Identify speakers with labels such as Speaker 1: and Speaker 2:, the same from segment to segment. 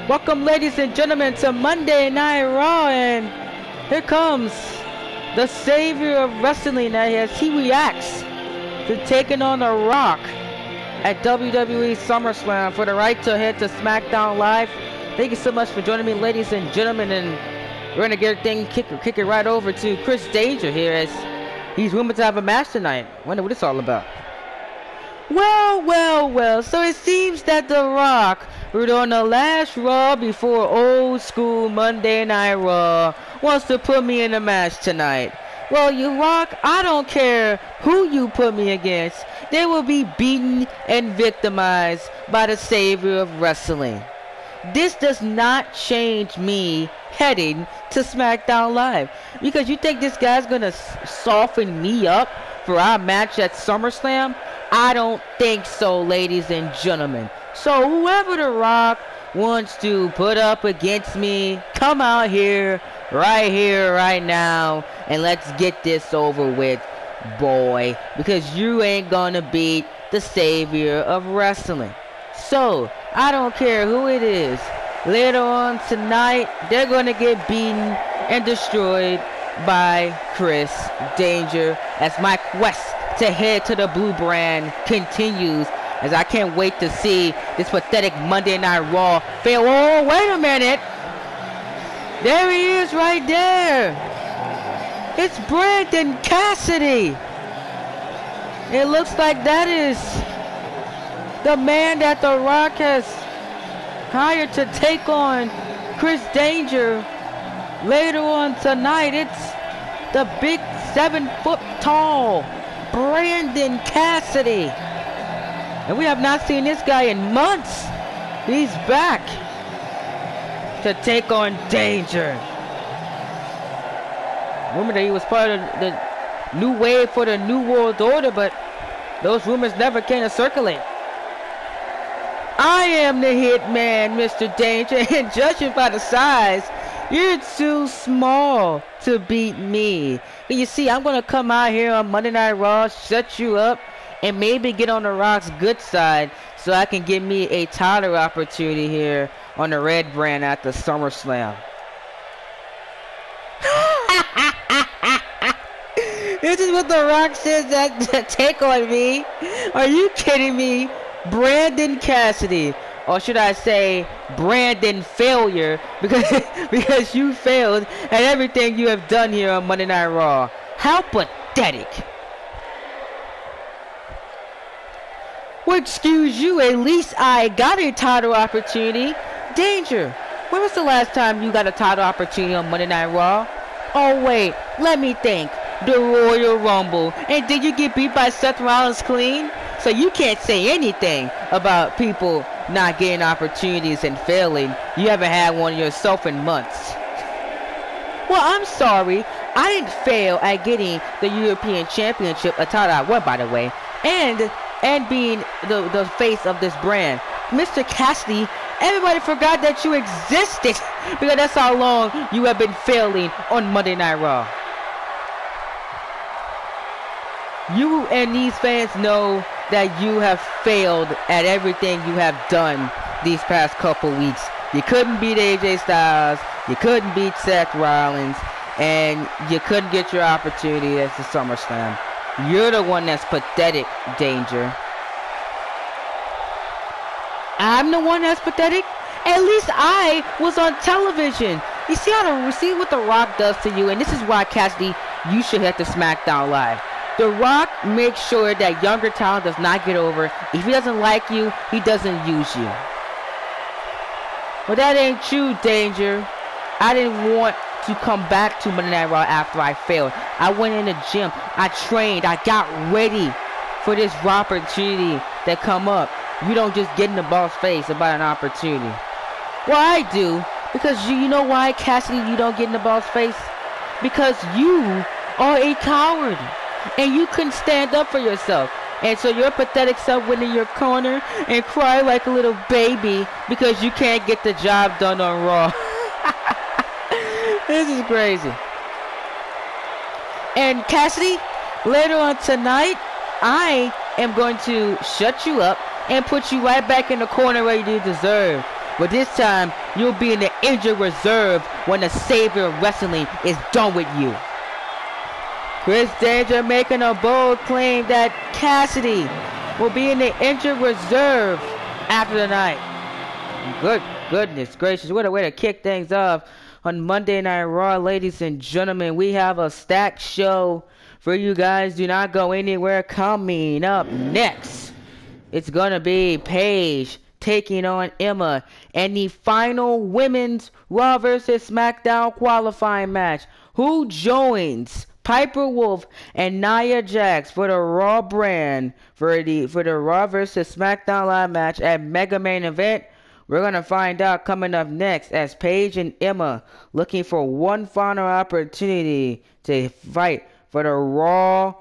Speaker 1: Welcome, ladies and gentlemen, to Monday Night Raw, and here comes the savior of wrestling as he reacts to taking on The Rock at WWE SummerSlam for the right to head to SmackDown Live. Thank you so much for joining me, ladies and gentlemen, and we're gonna get everything kick it right over to Chris Danger here as he's rumored to have a match tonight. Wonder what it's all about. Well, so it seems that The Rock, who's on the last Raw before old school Monday Night Raw, wants to put me in a match tonight. Well, you Rock, I don't care who you put me against. They will be beaten and victimized by the savior of wrestling. This does not change me heading to SmackDown Live. Because you think this guy's gonna soften me up for our match at SummerSlam? I don't think so, ladies and gentlemen. So whoever The Rock wants to put up against me, come out here, right now, and let's get this over with, boy. Because you ain't gonna beat the savior of wrestling. So, I don't care who it is. Later on tonight, they're gonna get beaten and destroyed by Chris Danger as my quest to head to the blue brand continues, as I can't wait to see this pathetic Monday Night Raw fail. Oh, wait a minute. There he is right there. It's Brandon Cassidy. It looks like that is the man that The Rock has hired to take on Chris Danger later on tonight. It's the big 7-foot tall Brandon Cassidy. And we have not seen this guy in months. He's back to take on Danger. Rumor that he was part of the new wave for the New World Order, but those rumors never came to circulate. I am the Hitman, Mr. Danger, and judging by the size, you're too small to beat me. And you see, I'm going to come out here on Monday Night Raw, shut you up, and maybe get on The Rock's good side so I can give me a title opportunity here on the red brand at the SummerSlam. This is what The Rock says that take on me. Are you kidding me? Brandon Cassidy, or should I say Brandon Failure, because you failed at everything you have done here on Monday Night Raw. How pathetic. Well, excuse you, at least I got a title opportunity. Danger, when was the last time you got a title opportunity on Monday Night Raw? Oh wait, let me think. The Royal Rumble. And did you get beat by Seth Rollins clean? So you can't say anything about people not getting opportunities and failing. You haven't had one yourself in months. Well, I'm sorry. I didn't fail at getting the European Championship, a title I won, by the way, and being the face of this brand. Mr. Cassidy, everybody forgot that you existed because that's how long you have been failing on Monday Night Raw. You and these fans know that you have failed at everything you have done these past couple weeks. You couldn't beat AJ Styles, you couldn't beat Seth Rollins, and you couldn't get your opportunity at the SummerSlam. You're the one that's pathetic, Danger. I'm the one that's pathetic? At least I was on television. You see what The Rock does to you, and this is why, Cassidy, you should head to SmackDown Live. The Rock makes sure that younger talent does not get over. If he doesn't like you, he doesn't use you. Well, that ain't true, Danger. I didn't want to come back to Monday Night Raw after I failed. I went in the gym. I trained. I got ready for this opportunity that come up. You don't just get in the boss face about an opportunity. Well, I do. Because you know why, Cassidy, you don't get in the boss face? Because you are a coward. And you couldn't stand up for yourself. And so your pathetic self went in your corner and cried like a little baby because you can't get the job done on Raw. This is crazy. And Cassidy, later on tonight, I am going to shut you up and put you right back in the corner where you deserve. but this time you'll be in the injured reserve when the savior of wrestling is done with you. Chris Danger making a bold claim that Cassidy will be in the injured reserve after the night. Goodness gracious, what a way to kick things off on Monday Night Raw, ladies and gentlemen. We have a stacked show for you guys. Do not go anywhere. Coming up next, it's gonna be Paige taking on Emma and the final women's Raw vs. SmackDown qualifying match. Who joins Piper Wolf and Nia Jax for the Raw brand for the Raw vs. SmackDown Live match at Mega Main Event? We're going to find out coming up next as Paige and Emma looking for one final opportunity to fight for the Raw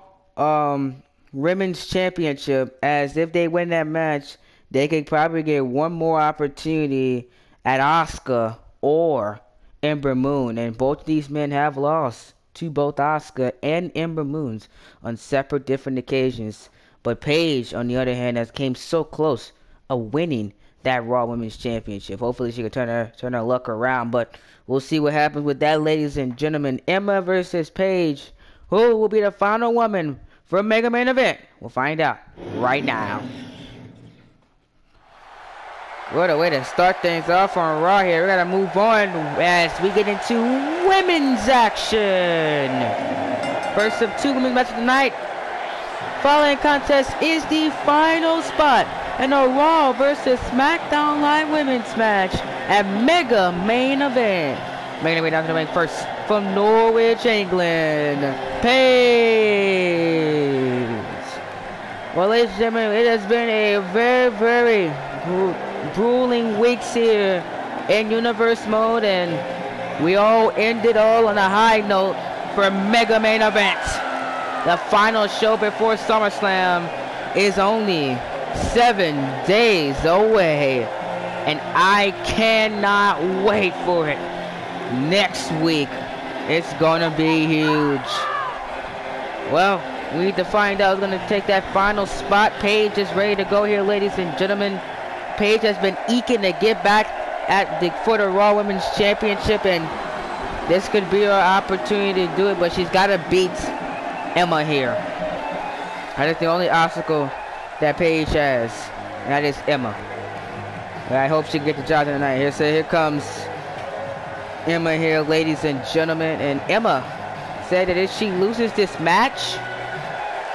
Speaker 1: Women's Championship, as if they win that match, they could probably get one more opportunity at Asuka or Ember Moon. And both of these men have lost to both Asuka and Ember Moons on separate different occasions. But Paige, on the other hand, has came so close of winning that Raw Women's Championship. Hopefully she can turn her luck around, but we'll see what happens with that, ladies and gentlemen. Emma versus Paige. Who will be the final woman for Mega Main Event? We'll find out right now. What a way to start things off on Raw here. We gotta move on as we get into women's action. First of two women's matches tonight. Following contest is the final spot in a Raw vs. SmackDown Live women's match at Mega Main Event. Making our way down to the ring first from Norwich, England, Paige. Well, ladies and gentlemen, it has been a very, very grueling weeks here in Universe Mode, and we all ended all on a high note for Mega Main Event. The final show before SummerSlam is only 7 days away, and I cannot wait for it. Next week, it's gonna be huge. Well, we need to find out who's gonna take that final spot. Paige is ready to go here, ladies and gentlemen. Paige has been eking to get back for the Raw Women's Championship, and this could be her opportunity to do it, but she's gotta beat Emma here. That is the only obstacle that Paige has, and that is Emma. But I hope she can get the job tonight. Here comes Emma here, ladies and gentlemen, and Emma said that if she loses this match,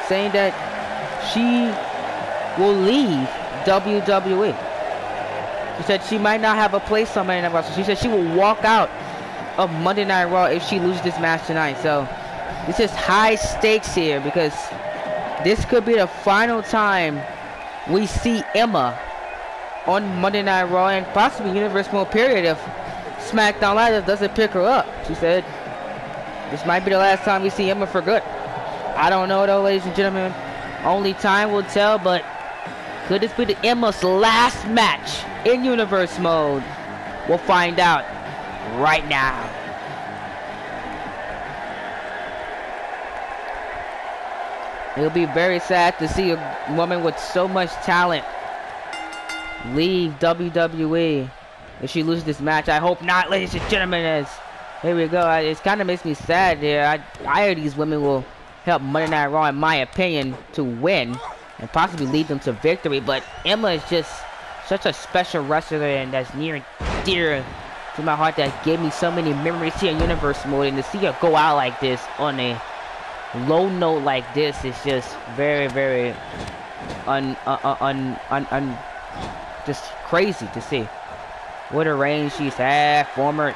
Speaker 1: saying that she will leave WWE. She said she might not have a place on Monday Night Raw. So she said she will walk out of Monday Night Raw if she loses this match tonight. So this is high stakes here, because this could be the final time we see Emma on Monday Night Raw, and possibly Universe Mode period if SmackDown Live doesn't pick her up. She said this might be the last time we see Emma for good. I don't know though, ladies and gentlemen. Only time will tell, but could this be the Emma's last match in Universe Mode? We'll find out right now. It'll be very sad to see a woman with so much talent leave WWE if she loses this match. I hope not, ladies and gentlemen. As here we go. It kind of makes me sad there. Either of these women will help Monday Night Raw, in my opinion, to win and possibly lead them to victory. But Emma is just such a special wrestler, and that's near and dear to my heart, that gave me so many memories here in Universe Mode. And to see her go out like this on a low note like this is just very, very just crazy to see. What a reign she's had. Former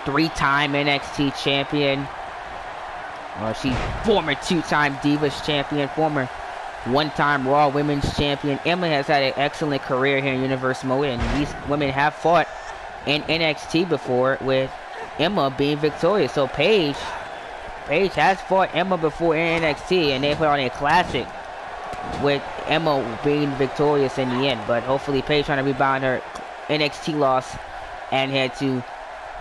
Speaker 1: 3-time NXT champion. She's former 2-time Divas champion. Former 1-time Raw Women's champion. Emma has had an excellent career here in Universe Mode, and these women have fought in NXT before, with Emma being victorious. So Paige has fought Emma before in NXT, and they put on a classic with Emma being victorious in the end. But hopefully Paige trying to rebound her NXT loss and head to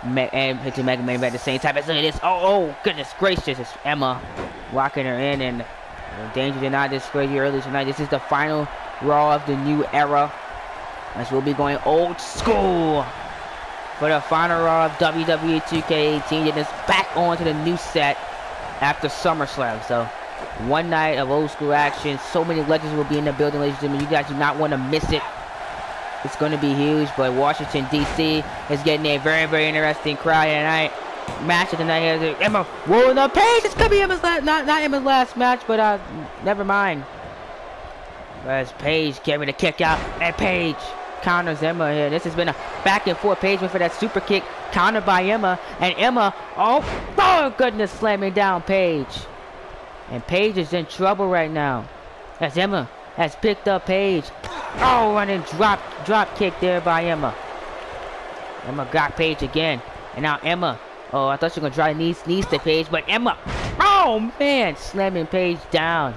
Speaker 1: Mega Main Event at the same time. As look at this. Oh goodness gracious, it's Emma locking her in, and Danger did not disgrace you earlier tonight. This is the final Raw of the new era. as we'll be going old school for the final Raw of WWE 2K18, getting us back onto the new set after SummerSlam. So, one night of old school action. So many legends will be in the building, ladies and gentlemen. You guys do not want to miss it. It's going to be huge, but Washington, D.C. is getting a very, very interesting crowd tonight. Match of the night here. Emma rolling up Paige. This could be Emma's last, not Emma's last match, but never mind. As Paige getting the kick out, and Paige counters Emma here. This has been a back and forth. Paige went for that super kick, countered by Emma, and Emma, oh goodness, slamming down Paige. And Paige is in trouble right now, as Emma has picked up Paige. Oh, running drop kick there by Emma. Emma got Paige again, and now Emma. Oh, I thought she was gonna try knees to Paige, but Emma, oh man, slamming Paige down.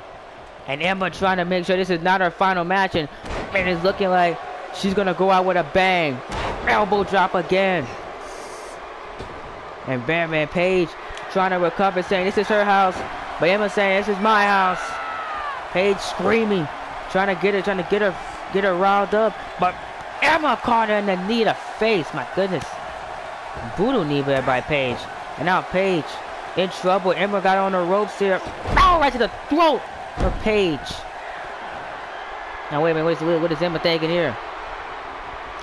Speaker 1: And Emma trying to make sure this is not her final match, and man, it's looking like she's gonna go out with a bang. Elbow drop again. And bam, man, Paige trying to recover, saying this is her house, but Emma saying this is my house. Paige screaming, trying to get her riled up, but Emma caught her in the knee to face. My goodness. Brutal knee there by Paige. And now Paige in trouble. Emma got on the ropes here. Oh, right to the throat for Paige. Now wait a minute, what is Emma thinking here?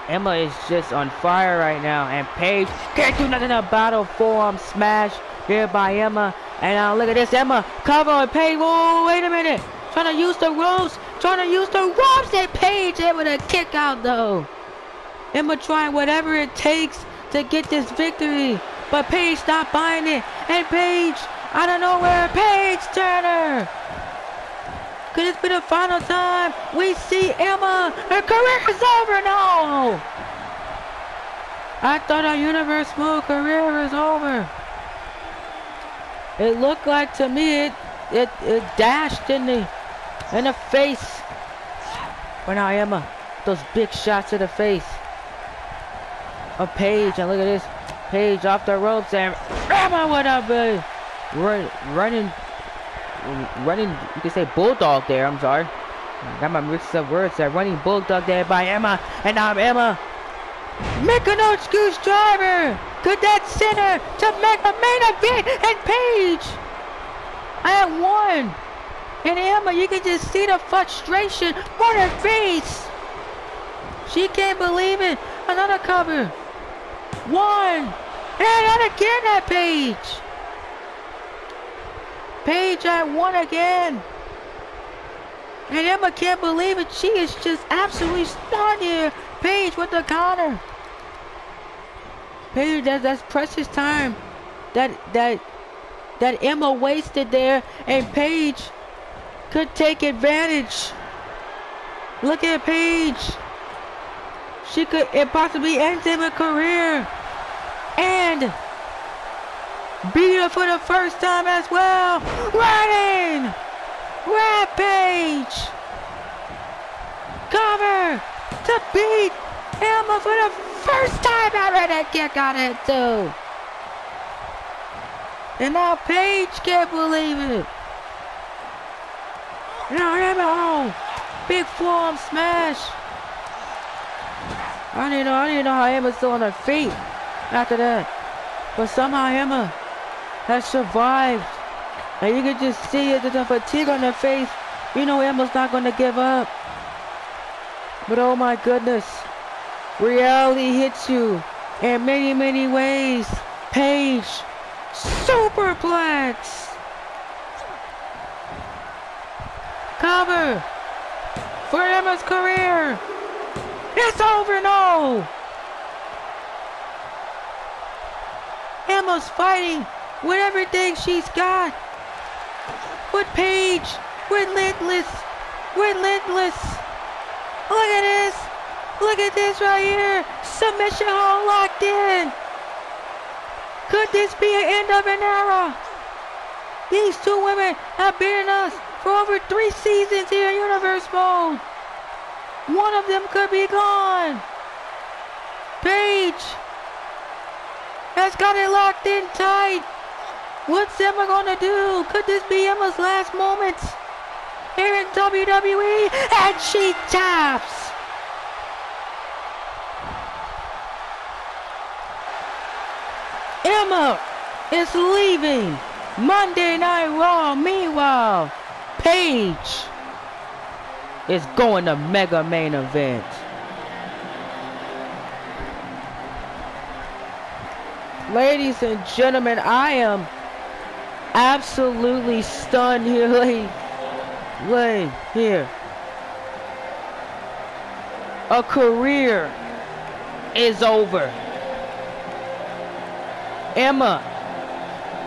Speaker 1: Emma is just on fire right now, and Paige can't do nothing about a forearm smash here by Emma. And now look at this, Emma cover on Paige. Whoa, wait a minute. Trying to use the ropes, and Paige able to kick out though. Emma trying whatever it takes to get this victory, but Paige not buying it, and Paige out of nowhere, Paige Turner. Could this be the final time we see Emma? Her career is over. No, I thought our Universe Mode career was over. It looked like to me it dashed in the face. But now Emma, those big shots to the face of Paige, and look at this, Paige off the ropes, and Emma with a running, you can say bulldog there, I'm sorry. I got my mix of words there, running bulldog there by Emma, and now Emma, make a no excuse driver, could that center to make a main event, and Paige, I had one, and Emma, you can just see the frustration on her face. She can't believe it. Another cover. One. And again at Paige. Paige at one again. And Emma can't believe it. She is just absolutely stunned here. Paige with the counter. Paige, that's precious time that Emma wasted there, and Paige could take advantage. Look at Paige. She could possibly end her career and beat her for the first time as well. Running Rampage. Cover to beat Emma for the first time ever. That kick on it too. And now Paige can't believe it. Now Emma, oh, big forearm smash. I didn't know how Emma's still on her feet after that. But somehow Emma has survived. And you can just see it, the fatigue on her face. You know Emma's not going to give up. But oh my goodness. Reality hits you in many, many ways. Paige, superplex. Cover for Emma's career. It's over, no! Emma's fighting with everything she's got. With Paige, relentless. Look at this right here. Submission hold locked in. Could this be an end of an era? These two women have beaten us for over 3 seasons here in Universe Mode. One of them could be gone. Paige has got it locked in tight. What's Emma gonna do? Could this be Emma's last moments here in WWE? And she taps. Emma is leaving Monday Night Raw. Meanwhile, Paige is going to Mega Main Event. Ladies and gentlemen, I am absolutely stunned here. Here. A career is over. Emma,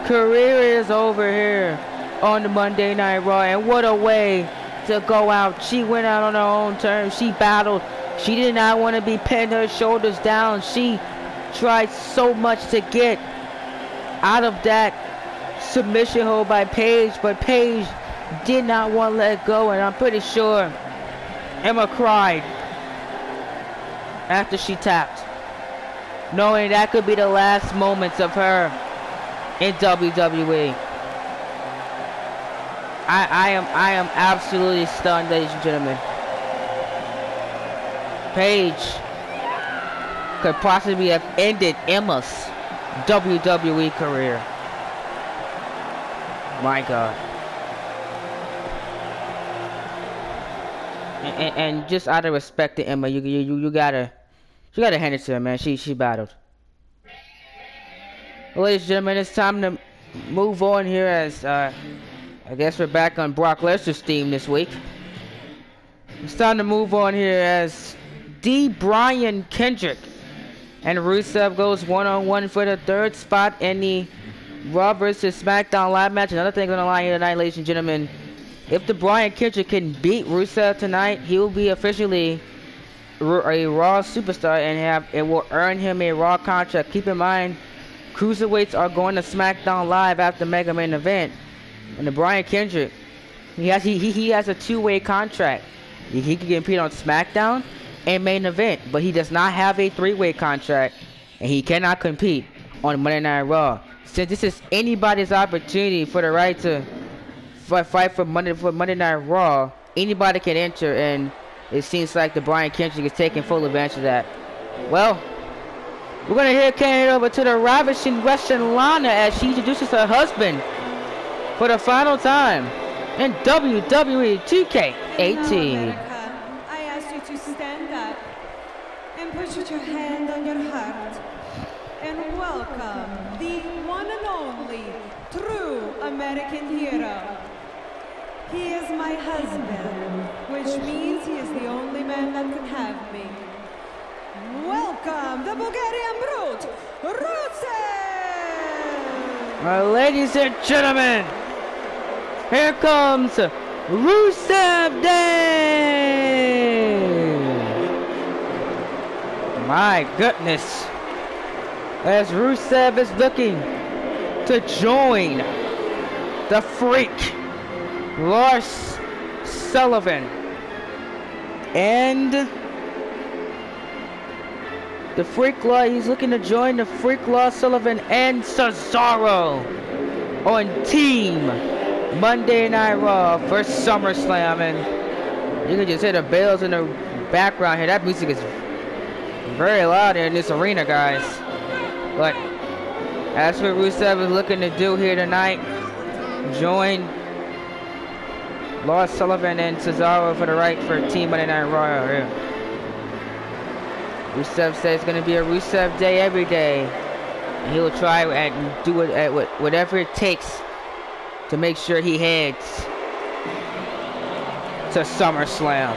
Speaker 1: career is over here on the Monday Night Raw, and what a way to go out. She went out on her own terms. She battled. She did not want to be pinned, her shoulders down. She tried so much to get out of that submission hold by Paige, but Paige did not want to let go, and I'm pretty sure Emma cried after she tapped, knowing that could be the last moments of her in WWE. I am absolutely stunned, ladies and gentlemen. Paige could possibly have ended Emma's WWE career. My God. And just out of respect to Emma, you gotta hand it to her, man. She battled. Well, ladies and gentlemen, it's time to move on here as I guess we're back on Brock Lesnar's theme this week. It's time to move on here as Brian Kendrick and Rusev goes one-on-one for the third spot in the Raw vs. SmackDown Live match. Another thing on the line here tonight, ladies and gentlemen. If the Brian Kendrick can beat Rusev tonight, he will be officially a Raw superstar and it will earn him a Raw contract. Keep in mind, cruiserweights are going to SmackDown Live after Mega Main Event. And the Brian Kendrick, he has a two-way contract. He can compete on SmackDown and Main Event, but he does not have a three-way contract, and he cannot compete on Monday Night Raw. Since this is anybody's opportunity for the right to fight for Monday Night Raw, anybody can enter, and it seems like the Brian Kendrick is taking full advantage of that. Well, we're gonna hand it over to the ravishing Western Lana as she introduces her husband for the final time in WWE 2K18.
Speaker 2: I ask you to stand up and put your hand on your heart and welcome the one and only true American hero. He is my husband, which means he is the only man that can have me. Welcome, the Bulgarian Brute, Rusev!
Speaker 1: Ladies and gentlemen, here comes Rusev Day! My goodness. As Rusev is looking to join the Freak, Lars Sullivan, and the Freak Law. He's looking to join the Freak Law Sullivan and Cesaro on Team Monday Night Raw for SummerSlam. And you can just hear the bells in the background here. That music is very loud in this arena, guys. But that's what Rusev is looking to do here tonight. Join Lars Sullivan and Cesaro for the right for Team Monday Night Raw here. Rusev says it's going to be a Rusev Day every day. And he will try and do it at whatever it takes to make sure he heads to SummerSlam.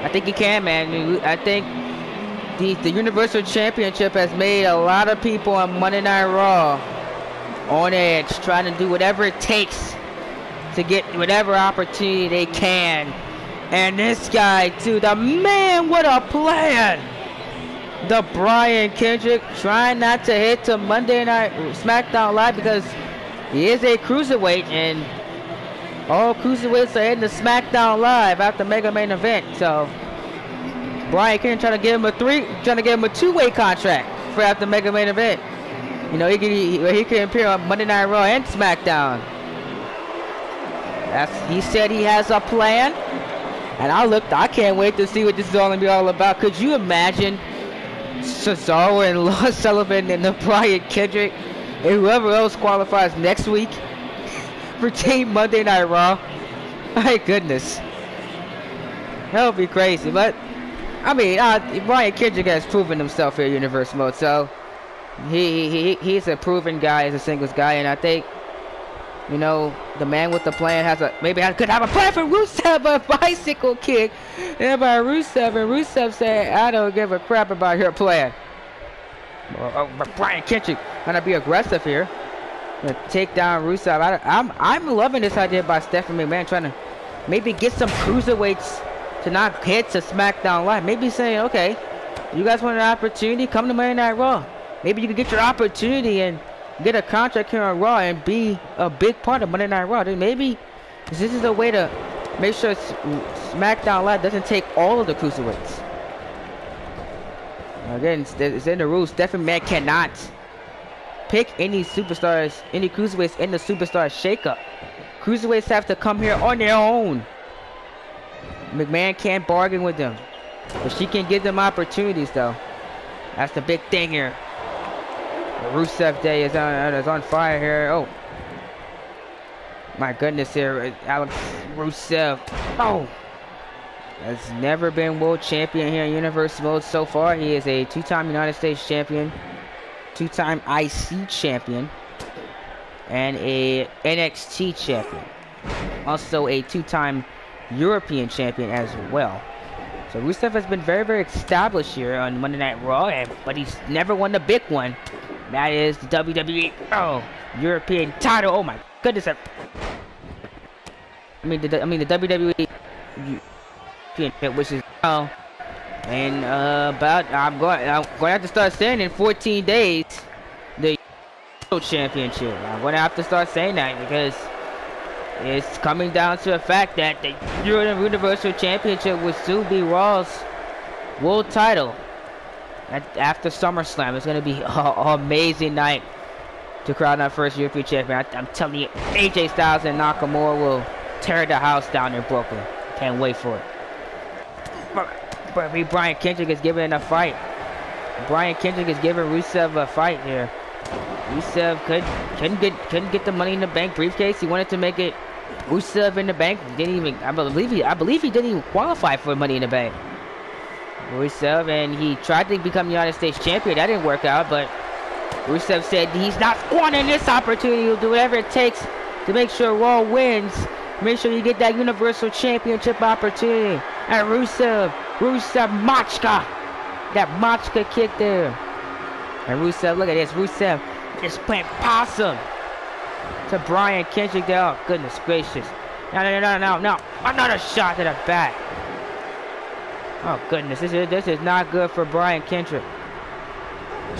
Speaker 1: I think he can, man. I think the Universal Championship has made a lot of people on Monday Night Raw on edge, trying to do whatever it takes to get whatever opportunity they can. And this guy, too, the man, what a plan! The Brian Kendrick trying not to hit to Monday Night SmackDown Live because he is a cruiserweight, and all cruiserweights are heading to SmackDown Live after Mega Main Event. So Brian Kendrick trying to give him a two-way contract for after Mega Main Event. You know, he can appear on Monday Night Raw and SmackDown. He said he has a plan, and I can't wait to see what this is all gonna be all about. Could you imagine Cesaro and Lars Sullivan and the Brian Kendrick and whoever else qualifies next week for Team Monday Night Raw. My goodness. That would be crazy, but I mean, Brian Kendrick has proven himself here in Universe Mode, so he's a proven guy as a singles guy, and I think, you know, the man with the plan could have a plan for Rusev, a bicycle kick, and by Rusev, and Rusev said, I don't give a crap about your plan. But Brian Kendrick gonna be aggressive here, gonna take down Rusev. I'm loving this idea by Stephanie McMahon, trying to maybe get some cruiserweights to not hit to SmackDown Live. Maybe saying, okay, you guys want an opportunity, come to Monday Night Raw. Maybe you can get your opportunity and get a contract here on Raw and be a big part of Monday Night Raw. Then maybe this is a way to make sure SmackDown Live doesn't take all of the cruiserweights. Again, it's in the rules. Stephanie McMahon cannot pick any superstars, any cruiserweights in the superstar shakeup. Cruiserweights have to come here on their own. McMahon can't bargain with them, but she can give them opportunities, though. That's the big thing here. The Rusev Day is on fire here. Oh, my goodness here, Alex Rusev. Oh, has never been world champion here in Universe Mode so far. He is a two-time United States champion, two-time IC champion, and a NXT champion. Also a two-time European champion as well. So Rusev has been very, very established here on Monday Night Raw, but he's never won the big one. That is the WWE European title. Oh my goodness! I mean the WWE Championship, which is and I'm going to have to start saying in 14 days the Championship. I'm going to have to start saying that because it's coming down to the fact that the Universal Championship will soon be Raw's world title after SummerSlam. It's going to be an amazing night to crown our first European champion. I'm telling you, AJ Styles and Nakamora will tear the house down in Brooklyn. Can't wait for it. But Brian Kendrick is giving it a fight. Brian Kendrick is giving Rusev a fight here. Rusev couldn't get the Money in the Bank briefcase. He wanted to make it Rusev in the Bank. Didn't even I believe he didn't even qualify for Money in the Bank. Rusev, and he tried to become United States champion. That didn't work out, but Rusev said he's not squandering this opportunity. He'll do whatever it takes to make sure Raw wins. Make sure you get that Universal Championship opportunity. And Rusev Machka. That Machka kick there. And Rusev, look at this. Rusev just playing possum to Brian Kendrick there. Oh, goodness gracious. No. Another shot to the back. Oh, goodness. This is not good for Brian Kendrick.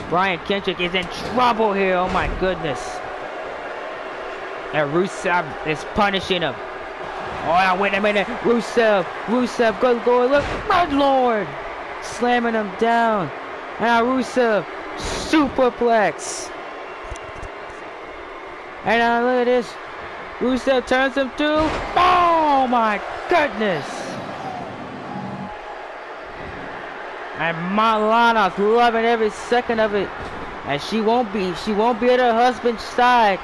Speaker 1: Brian Kendrick is in trouble here. Oh, my goodness. And Rusev is punishing him. Oh, now, wait a minute. Rusev, go, look. Good Lord. Slamming him down. And now Rusev, superplex. And now look at this. Rusev turns him through. Oh, my goodness. And Milana's loving every second of it. And she won't be at her husband's side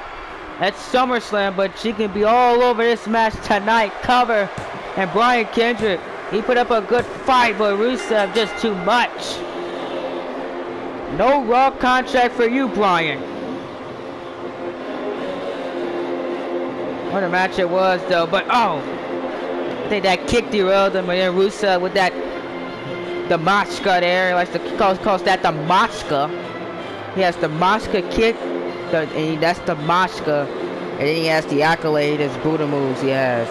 Speaker 1: at SummerSlam, but she can be all over this match tonight. Cover. And Brian Kendrick, he put up a good fight, but Rusev just too much. No Raw contract for you, Brian. What a match it was, though. But I think that kick derailed him. And then Rusev with that the Machka there. He likes to calls that the Machka. He has the Machka kick. And that's the Machka. And then he has the accolade, his Buddha moves he has.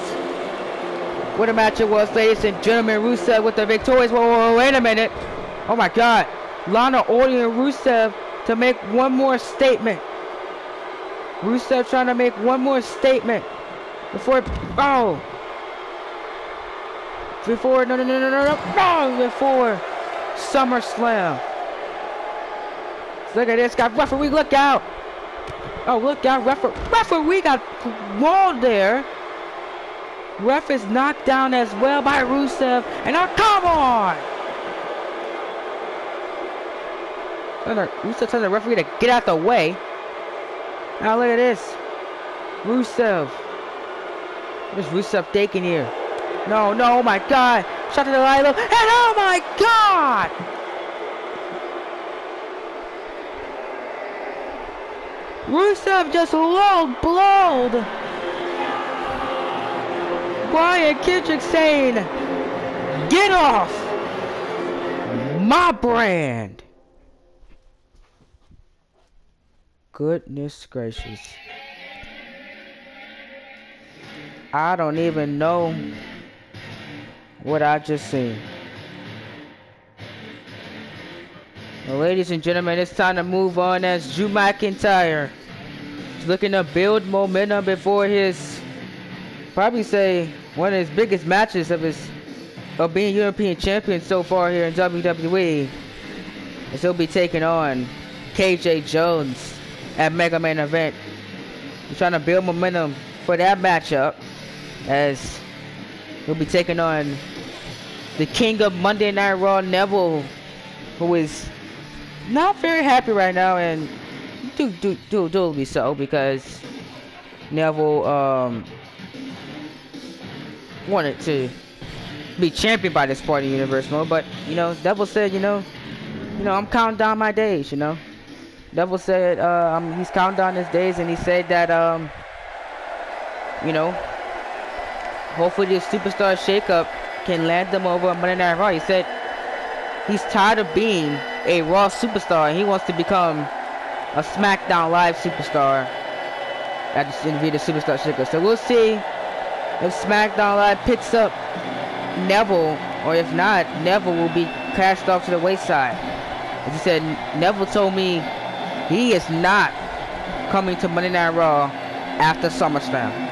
Speaker 1: What a match it was, ladies and gentlemen. Rusev with the victorious. Whoa, wait a minute. Oh my God. Lana ordering Rusev to make one more statement. Rusev trying to make one more statement before no, before SummerSlam. Look at this guy, referee, look out! Oh, look out, referee got walled there. Ref is knocked down as well by Rusev, and now come on! Rusev telling the referee to get out the way. Now look at this. Rusev. What is Rusev thinking here? No, oh my God. Shot to the right low. And oh my God! Rusev just low blowed. Brian Kendrick saying, get off my brand. Goodness gracious. I don't even know what I just seen. Well, ladies and gentlemen, it's time to move on as Drew McIntyre is looking to build momentum before his, probably say, one of his biggest matches of being European champion so far here in WWE. As he'll be taking on KJ Jones at Mega Main Event. He's trying to build momentum for that matchup, as he'll be taking on the king of Monday Night Raw, Neville, who is not very happy right now, and do so, because Neville wanted to be championed by this part of the universe mode, but Neville said, I'm counting down my days, Neville said he's counting down his days, and he said that hopefully this superstar shakeup can land them over on Monday Night Raw. He said he's tired of being a Raw superstar and he wants to become a SmackDown Live superstar at the superstar shakeup. So we'll see if SmackDown Live picks up Neville, or if not, Neville will be cast off to the wayside. As he said, Neville told me he is not coming to Monday Night Raw after SummerSlam.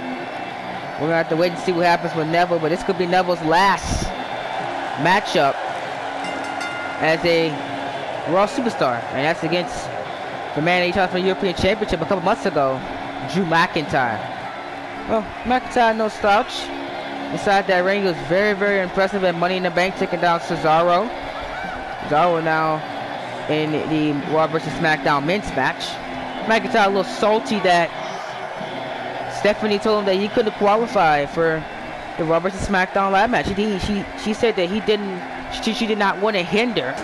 Speaker 1: We're gonna have to wait and see what happens with Neville, but this could be Neville's last matchup as a Raw superstar, and that's against the man that he talked for the European Championship a couple months ago, Drew McIntyre. Well, McIntyre no slouch. Inside that ring, he was very, very impressive at Money in the Bank, taking down Cesaro. Cesaro now in the Raw vs. SmackDown men's match. McIntyre a little salty that Stephanie told him that he couldn't qualify for the Raw vs. SmackDown Live match. She said that she did not want to hinder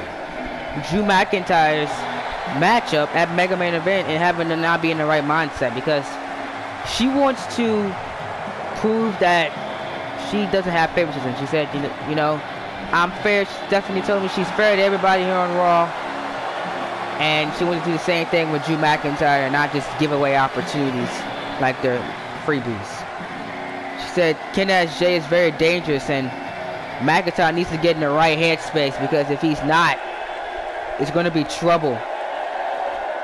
Speaker 1: Drew McIntyre's matchup at Mega Main Event and having to not be in the right mindset, because she wants to prove that she doesn't have favoritism. She said, I'm fair. Stephanie told me she's fair to everybody here on Raw, and she wants to do the same thing with Drew McIntyre and not just give away opportunities like the freebies. She said Ken Jay is very dangerous, and McIntyre needs to get in the right headspace, because if he's not, it's going to be trouble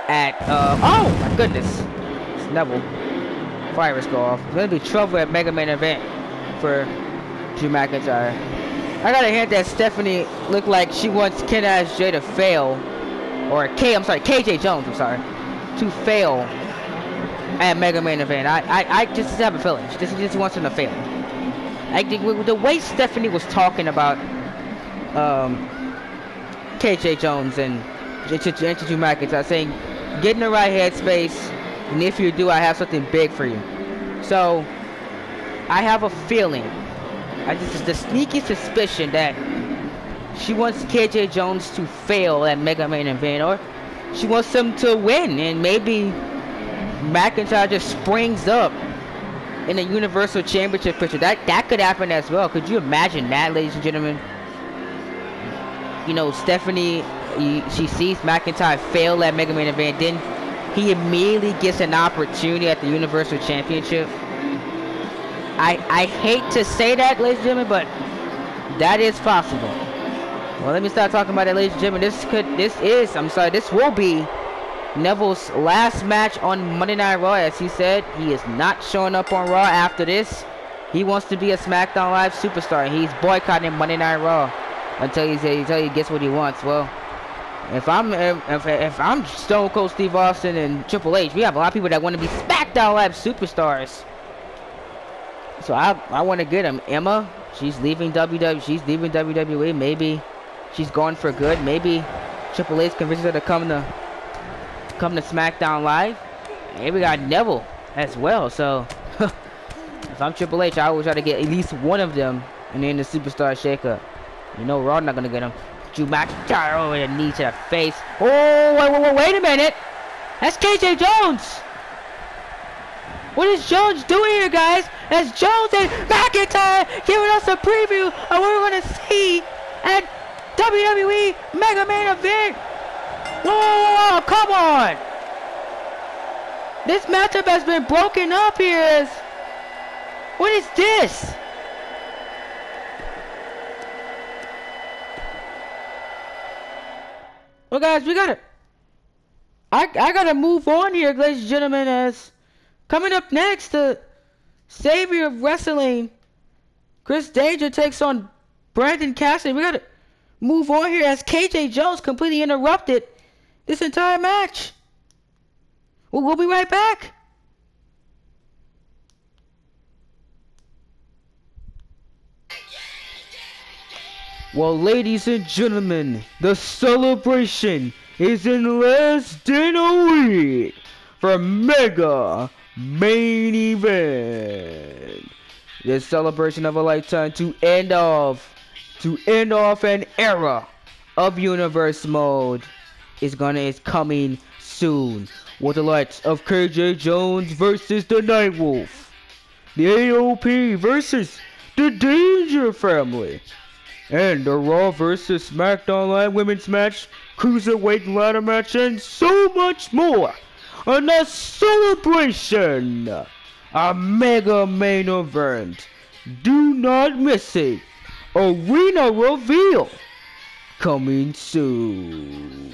Speaker 1: at oh my goodness, it's Neville. Fire risk go off. It's going to be trouble at Mega Main Event for Drew McIntyre. I got a hint that Stephanie looked like she wants Ken Jay to fail, or KJ Jones, to fail at Mega Main Event. I just have a feeling she just wants him to fail. I think with the way Stephanie was talking about KJ Jones and Drew McIntyre, saying, get in the right headspace, and if you do, I have something big for you. So I have a feeling, just the sneaky suspicion that she wants KJ Jones to fail at Mega Main Event, or she wants him to win, and maybe McIntyre just springs up in the Universal Championship picture. That could happen as well. Could you imagine that, ladies and gentlemen? Stephanie, she sees McIntyre fail at Mega Main Event, then he immediately gets an opportunity at the Universal Championship. I hate to say that, ladies and gentlemen, but that is possible. Well, let me start talking about that, ladies and gentlemen. This will be Neville's last match on Monday Night Raw. As he said, he is not showing up on Raw after this. He wants to be a SmackDown Live superstar. He's boycotting Monday Night Raw until he gets what he wants. Well, if I'm Stone Cold Steve Austin and Triple H, we have a lot of people that want to be SmackDown Live superstars. So I want to get him. Emma, she's leaving WWE. Maybe she's gone for good. Maybe Triple H convinces her to come to SmackDown Live. And we got Neville as well. So if I'm Triple H, I would try to get at least one of them and then the Superstar Shakeup. You know Raw not gonna get him. Drew McIntyre over the knee to the face. Oh, wait a minute. That's KJ Jones. What is Jones doing here, guys? That's Jones and McIntyre giving us a preview of what we're gonna see at WWE Mega Main Event. Whoa, come on. This matchup has been broken up here. What is this? Well, guys, I gotta move on here, ladies and gentlemen, as coming up next, the savior of wrestling, Chris Danger, takes on Brandon Cassidy. We gotta move on here as KJ Jones completely interrupted this entire match. We'll be right back. Well, ladies and gentlemen, the celebration is in less than a week for Mega Main Event. The celebration of a lifetime to end off an era of Universe Mode is coming soon. With the likes of KJ Jones versus the Nightwolf, the AOP versus the Danger Family, and the Raw vs. SmackDown Live Women's match, Cruiserweight ladder match, and so much more on the celebration, a Mega Main Event. Do not miss it. Arena reveal coming soon.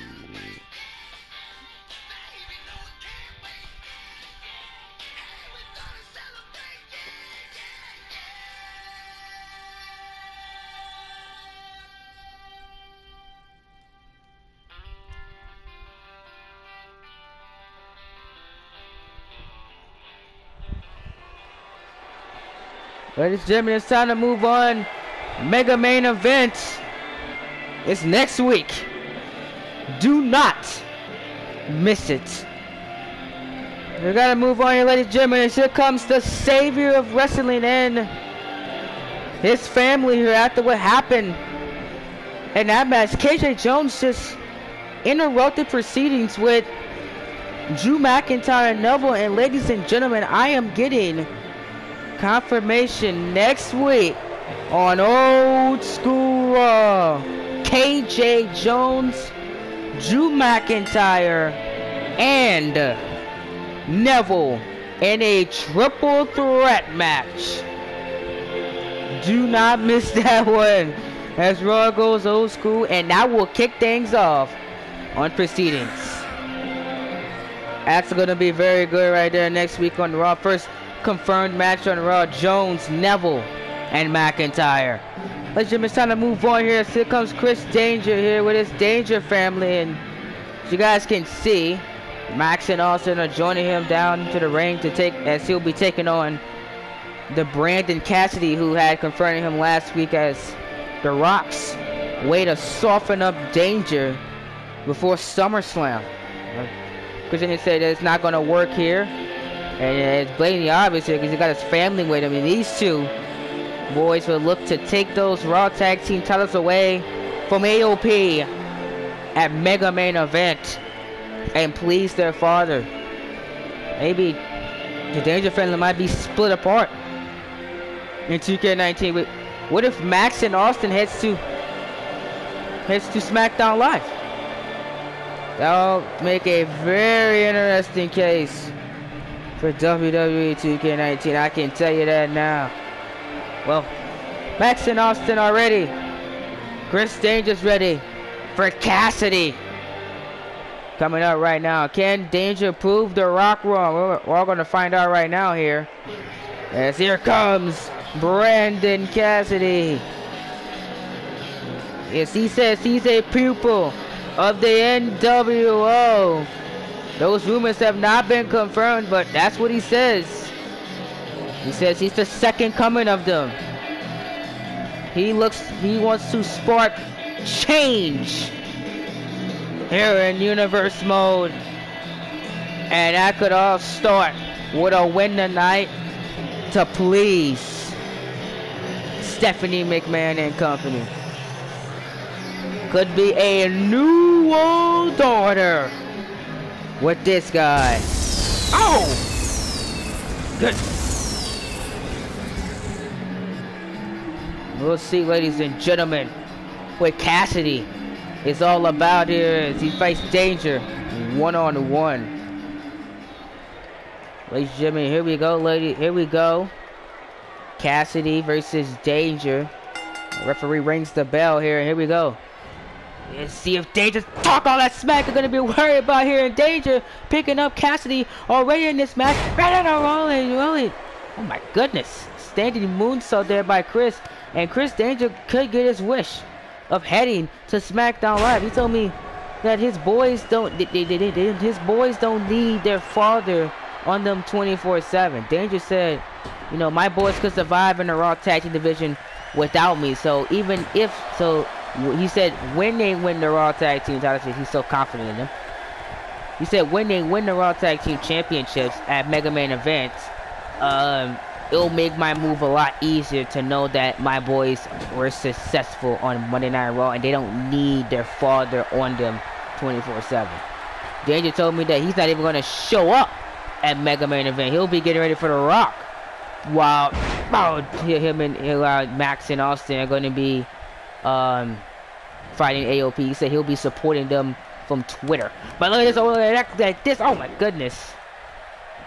Speaker 1: Ladies and gentlemen, it's time to move on. Mega Main Event is next week. Do not miss it. We gotta move on here, ladies and gentlemen. And here comes the savior of wrestling and his family here after what happened in that match. KJ Jones just interrupted proceedings with Drew McIntyre and Neville. And ladies and gentlemen, I am getting confirmation next week on Old School Raw. KJ Jones, Drew McIntyre, and Neville in a triple threat match. Do not miss that one as Raw goes old school, and that will kick things off on proceedings. That's going to be very good right there next week on Raw. First confirmed match on Raw, Jones, Neville, and McIntyre. Ladies and gentlemen, it's time to move on here. So here comes Chris Danger here with his Danger family, and as you guys can see, Max and Austin are joining him down to the ring as he'll be taking on the Brandon Cassidy, who had confronted him last week as The Rock's way to soften up Danger before SummerSlam. Chris Danger said that it's not going to work here. And it's blatantly obvious here because he got his family with him. And these two boys will look to take those Raw Tag Team titles away from AOP at Mega Main Event and please their father. Maybe the Danger family might be split apart in 2K19. What if Max and Austin heads to SmackDown Live? That'll make a very interesting case for WWE 2K19, I can tell you that now. Well, Max and Austin are ready. Chris Danger's ready for Cassidy. Coming up right now. Can Danger prove The Rock wrong? We're all going to find out right now here. As here comes Brandon Cassidy. Yes, he says he's a pupil of the NWO. Those rumors have not been confirmed, but that's what he says. He says he's the second coming of them. He wants to spark change here in universe mode. And that could all start with a win tonight to please Stephanie McMahon and company. Could be a new world order with this guy. Oh! Good. We'll see, ladies and gentlemen, what Cassidy is all about here as he fights Danger one-on-one. Ladies and gentlemen, here we go, here we go. Cassidy versus Danger. The referee rings the bell here, and here we go. Let's see if Danger talk all that smack. They're gonna be worried about here. And Danger picking up Cassidy already in this match. Right on rolling. Oh my goodness. Standing moonsault there by Chris. And Chris Danger could get his wish of heading to SmackDown Live. He told me that his boys don't need their father on them 24/7. Danger said, you know, my boys could survive in the Raw Tag Team division without me. So even if he said when they win the Raw Tag Team titles, he's so confident in them. He said when they win the Raw Tag Team championships at Mega Man events, it'll make my move a lot easier to know that my boys were successful on Monday Night Raw and they don't need their father on them 24/7. Danger told me that he's not even going to show up at Mega Man event. He'll be getting ready for The Rock, while him and Max and Austin are going to be fighting AOP. He said he'll be supporting them from Twitter. But look at this, oh my goodness.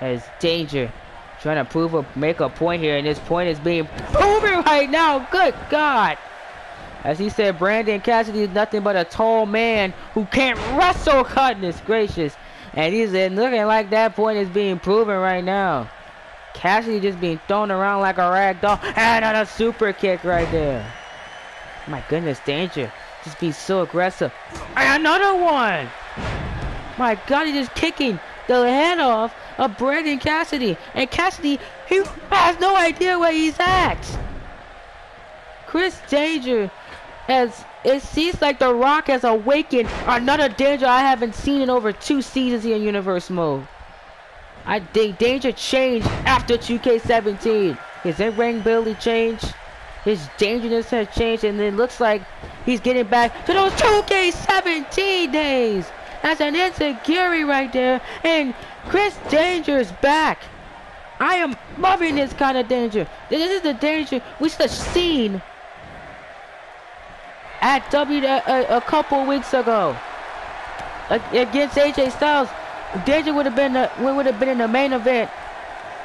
Speaker 1: As Danger trying to make a point here, and this point is being proven right now. Good God. As he said, Brandon Cassidy is nothing but a tall man who can't wrestle. Goodness gracious. And he's looking like that point is being proven right now. Cassidy just being thrown around like a rag doll. And another super kick right there. My goodness, Danger just being so aggressive. And another one. My God, he's just kicking the head off of Brandon Cassidy. And Cassidy, he has no idea where he's at. Chris Danger it seems like The Rock has awakened another Danger I haven't seen in over 2 seasons here in Universe Mode. I think Danger changed after 2K17. His in-ring ability changed. His dangerousness has changed, and it looks like he's getting back to those 2K17 days. That's an insecurity right there. And Chris Danger is back. I am loving this kind of Danger. This is the Danger we should have seen at a couple weeks ago against AJ Styles. Danger would have been in the main event,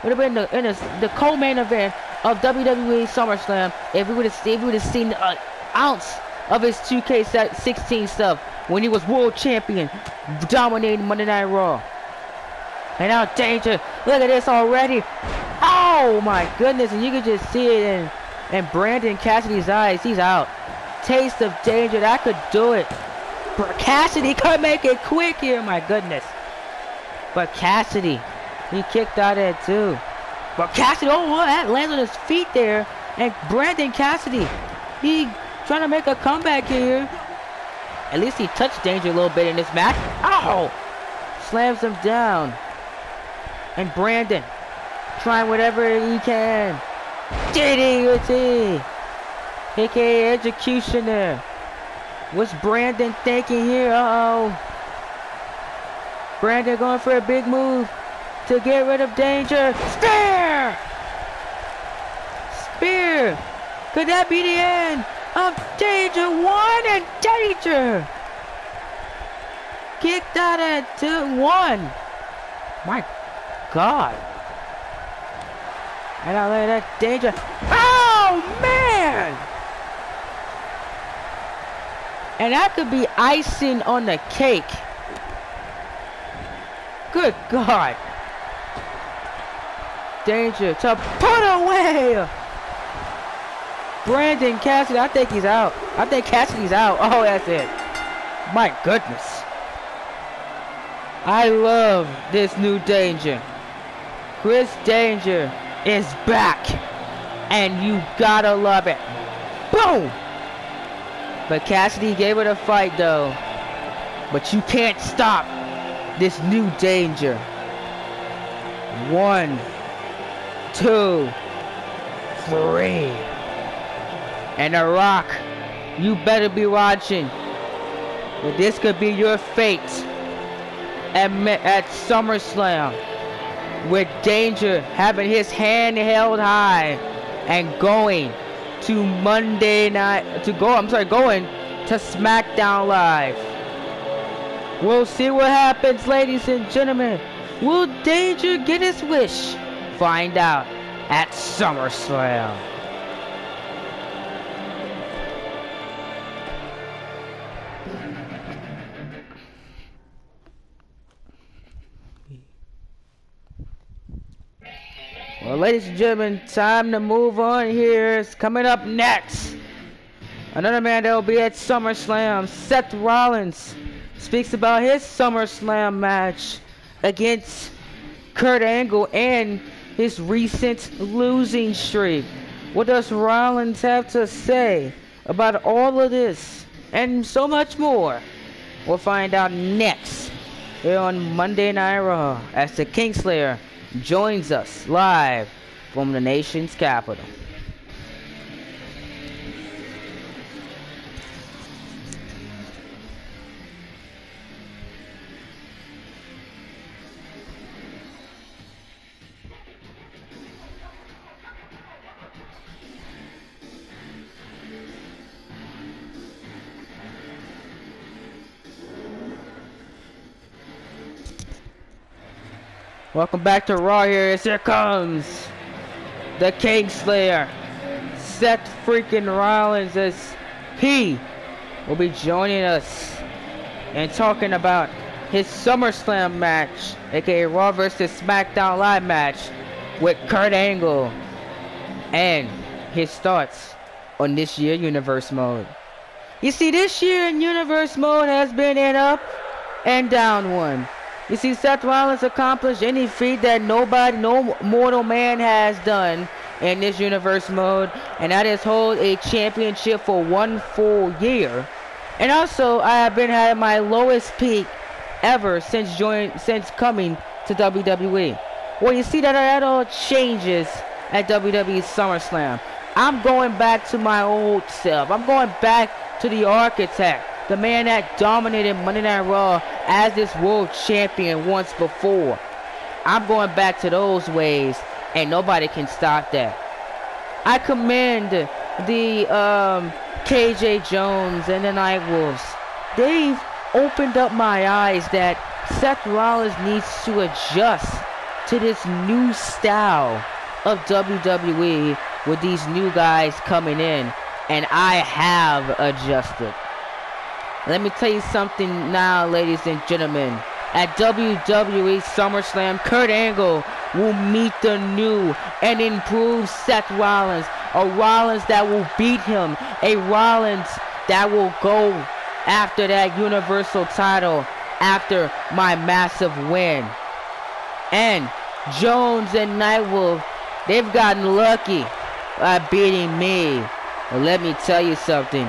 Speaker 1: would have been in the co-main event of WWE SummerSlam if we would have seen an ounce of his 2K16 stuff when he was world champion, dominating Monday Night Raw. And now Danger, look at this already. Oh my goodness, and you can just see it in Brandon Cassidy's eyes. He's out. Taste of Danger, that could do it. But Cassidy could make it quick here, my goodness. But Cassidy, he kicked out of it too. But Cassidy, that lands on his feet there. And Brandon Cassidy, he trying to make a comeback here. At least he touched Danger a little bit in this match. Ow! Slams him down. And Brandon trying whatever he can. DDT! AKA executioner. What's Brandon thinking here? Uh-oh. Brandon going for a big move to get rid of Danger. Spear! Spear! Could that be the end of Danger 1 and Danger? Kicked out at 1. My God. And I let that Danger. Oh, man! And that could be icing on the cake. Good God. Danger to put away. Brandon Cassidy, I think he's out. I think Cassidy's out. Oh, that's it. My goodness. I love this new Danger. Chris Danger is back. And you gotta love it. Boom! But Cassidy gave it a fight though. But you can't stop this new danger. 1, 2, 3. And The Rock, you better be watching. But this could be your fate at SummerSlam, with Danger having his hand held high and going to going to SmackDown Live. We'll see what happens, ladies and gentlemen. Will Danger get his wish? Find out at SummerSlam. Well, ladies and gentlemen, time to move on here. It's coming up next. Another man that will be at SummerSlam, Seth Rollins, speaks about his SummerSlam match against Kurt Angle and his recent losing streak. What does Rollins have to say about all of this and so much more? We'll find out next here on Monday Night Raw as the Kingslayer joins us live from the nation's capital. Welcome back to Raw here, as here comes the Kingslayer, Seth freaking Rollins, as he will be joining us and talking about his SummerSlam match, aka Raw vs. SmackDown Live match with Kurt Angle, and his thoughts on this year Universe Mode. You see, this year in Universe Mode has been an up and down one. You see, Seth Rollins accomplished any feat that no mortal man has done in this Universe Mode, and that is hold a championship for 1 full year. And also, I have been at my lowest peak ever since coming to WWE. Well, you see that all changes at WWE SummerSlam. I'm going back to my old self. I'm going back to the architect, the man that dominated Monday Night Raw as this world champion once before. I'm going back to those ways, and nobody can stop that. I commend the KJ Jones and the Night Wolves. They've opened up my eyes that Seth Rollins needs to adjust to this new style of WWE with these new guys coming in, and I have adjusted. Let me tell you something now, ladies and gentlemen. At WWE SummerSlam, Kurt Angle will meet the new and improved Seth Rollins. A Rollins that will beat him. A Rollins that will go after that Universal title after my massive win. And Jones and Nightwolf, they've gotten lucky by beating me. But let me tell you something.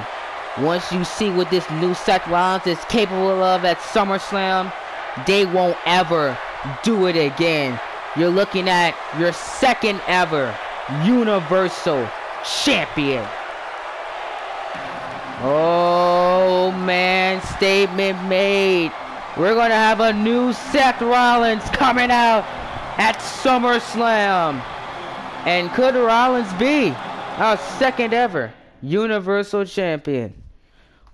Speaker 1: Once you see what this new Seth Rollins is capable of at SummerSlam, they won't ever do it again. You're looking at your second ever Universal Champion. Oh man, statement made. We're gonna have a new Seth Rollins coming out at SummerSlam. And could Rollins be our second ever Universal Champion?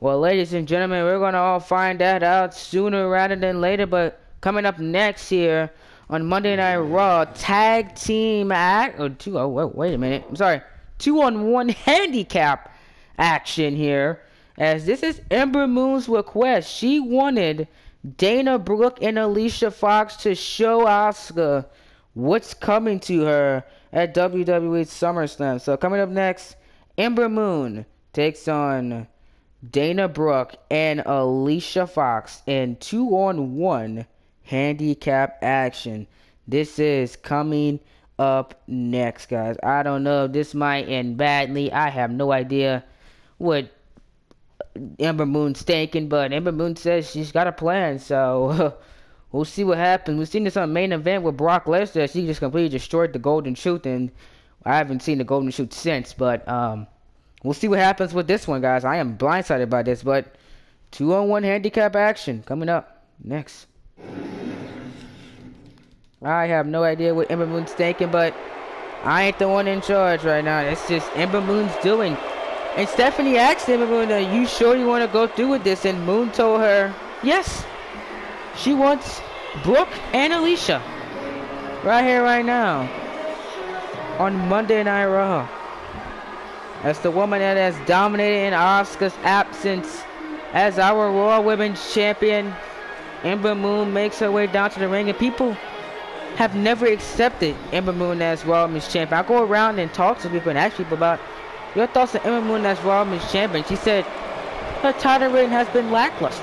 Speaker 1: Well, ladies and gentlemen, we're going to all find that out sooner rather than later. But coming up next here on Monday Night Raw, tag team wait a minute. I'm sorry. 2-on-1 handicap action here. As this is Ember Moon's request. She wanted Dana Brooke and Alicia Fox to show Asuka what's coming to her at WWE SummerSlam. So coming up next, Ember Moon takes on Dana Brooke and Alicia Fox in 2-on-1 handicap action. This is coming up next, guys. I don't know if this might end badly. I have no idea what Ember Moon stinking, but Ember Moon says she's got a plan, so we'll see what happens. We've seen this on the main event with Brock Lesnar. She just completely destroyed the Golden Truth, and I haven't seen the Golden Truth since, but we'll see what happens with this one, guys. I am blindsided by this, but 2-on-1 handicap action coming up next. I have no idea what Ember Moon's thinking, but I ain't the one in charge right now. It's just Ember Moon's doing. And Stephanie asked Ember Moon, "Are you sure you want to go through with this?" And Moon told her, yes. She wants Brooke and Alicia. Right here, right now. On Monday Night Raw. As the woman that has dominated in Asuka's absence as our Raw Women's Champion, Ember Moon makes her way down to the ring, and people have never accepted Ember Moon as Raw Women's Champion. I go around and talk to people and ask people about your thoughts on Ember Moon as Raw Women's Champion. She said her title reign has been lackluster.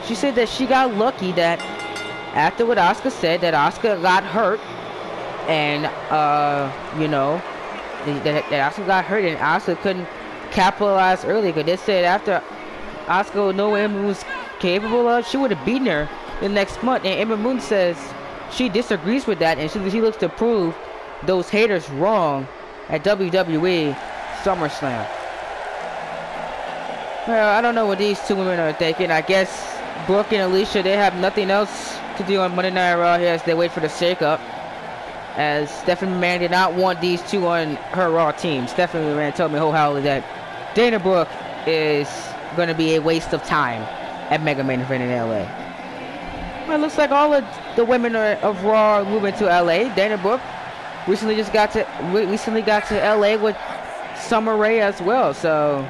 Speaker 1: She said that she got lucky that after what Asuka said, that Asuka got hurt, and you know, that Asuka got hurt and Asuka couldn't capitalize early. Because they said after Asuka knew what Ember Moon was capable of, she would have beaten her the next month. And Ember Moon says she disagrees with that, and she looks to prove those haters wrong at WWE SummerSlam. Well, I don't know what these two women are thinking. I guess Brooke and Alicia, they have nothing else to do on Monday Night Raw here as they wait for the shake-up. As Stephanie McMahon did not want these two on her Raw team. Stephanie McMahon told me wholeheartedly that Dana Brooke is going to be a waste of time at Mega Main Event in LA. Well, it looks like all of the women of Raw are moving to LA. Dana Brooke recently got to LA with Summer Rae as well. So